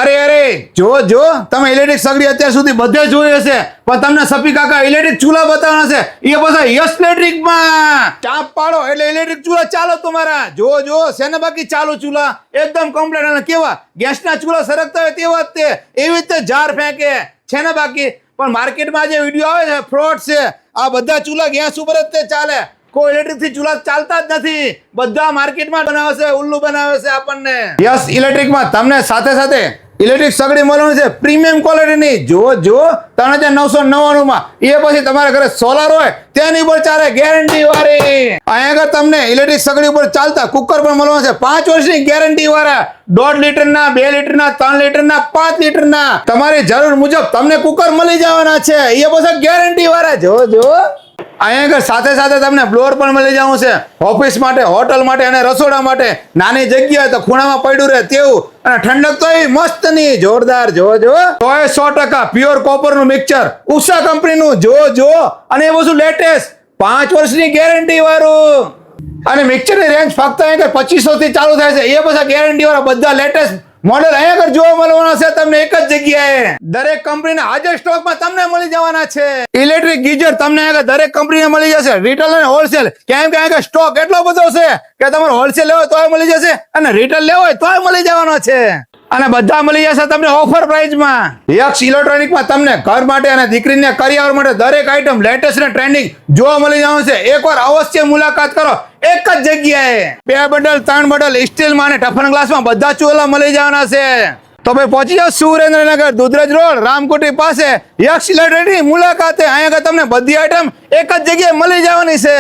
અરે અરે જો જો તમે ઇલેક્ટ્રિક સગડી અત્યાર સુધી બધે જોઈ હશે, પણ તમને સફી કાકા ઇલેક્ટ્રિક ચૂલા બતાવવાના છે. એ પાછા યસ ઇલેક્ટ્રિકમાં ચાપ પાડો એટલે ઇલેક્ટ્રિક ચૂલા ચાલો તમારા. જો જો શેને બાકી ચાલુ ચૂલા એકદમ કમ્પ્લીટ. અને કેવા ગેસના ચૂલા સરકતા હોય તેવા જ તે, એવી રીતે જાર ફેંકે છે ને બાકી. પણ માર્કેટમાં જે વિડીયો આવે છે ફ્રોડ છે. આ બધા ચૂલા ગેસ ઉપર જ તે ચાલે, કોઈ ઇલેક્ટ્રિક થી ચૂલા ચાલતા જ નથી. બધા માર્કેટમાં બનાવે છે, ઉલ્લુ બનાવે છે આપણને. યસ ઇલેક્ટ્રિકમાં તમને સાથે સાથે ઇલેક્ટ્રિક સગડી મળવાની છે પ્રીમિયમ ક્વોલિટીની. જો જો 3999 માં. એ પછી તમારા ઘરે સોલાર હોય તેની ઉપર ચાલે ગેરંટી વાળી. અહીંયા આગળ તમને ઇલેક્ટ્રિક સગડી ઉપર ચાલતા કુકર પણ મળવાના છે 5 વર્ષની ગેરંટી વાળા. 1.5 લીટરના, 2 લીટરના, 3 લીટરના, 5 લીટરના તમારી જરૂર મુજબ તમને કુકર મળી જવાના છે. એ પછી ગેરંટી વાળા. જો જો અહીંયા આગળ સાથે સાથે તમને બ્લોઅર પણ મળી જવાનું છે ઓફિસ માટે, હોટલ માટે અને રસોડા માટે. નાની જગ્યા તો ખૂણામાં પડ્યું રહે તેવું, અને ઠંડક તો એવી મસ્ત ની જોરદાર. જો જો 100% પ્યોર કોપર નું મિક્સચર ઉષા કંપનીનું. જો જો અને એ બધું લેટેસ્ટ 5 વર્ષની ગેરંટી વાળું. અને મિક્સચર ની રેન્જ ફક્ત અહીંયા 2500 થી ચાલુ થાય છે. એ બધા ગેરંટી વાળા બધા લેટેસ્ટ મોડેલ અહીંયા આગળ જોવા મળવાના છે તમને એક જ જગ્યાએ. દરેક કંપનીના હાજર સ્ટોકમાં તમને મળી જવાના છે. ઇલેક્ટ્રિક ગીઝર તમને અહીંયા દરેક કંપનીને મળી જશે, રિટેલ અને હોલસેલ. કેમ કે અહીંયા સ્ટોક એટલો બધો છે કે તમારે હોલસેલ લેવો તોય મળી જશે, અને રિટેલ લેવો હોય તોય મળી જવાનો છે. અને બધા મળી જશે તમને ઓફર પ્રાઇસમાં. યક્ષ ઇલેક્ટ્રોનિકમાં તમને ઘર માટે અને દીકરીને કરિયાવર માટે દરેક આઈટમ લેટેસ્ટ અને ટ્રેન્ડિંગ જોવા મળી જવાનું છે. એકવાર અવશ્ય મુલાકાત કરો એક જ જગ્યાએ. 2 બંડલ 3 બંડલ સ્ટીલમાં અને ટફન ગ્લાસમાં બધા ચૂલા મળી જવાના છે. તો ભાઈ પહોંચી જાઓ સુરેન્દ્રનગર દુધરેજ રોડ રામકોટી પાસે યક્ષ ઇલેક્ટ્રોનિકની મુલાકાતે. અહીંયા તમને બધી આઈટમ એક જ જગ્યાએ મળી જવાની છે.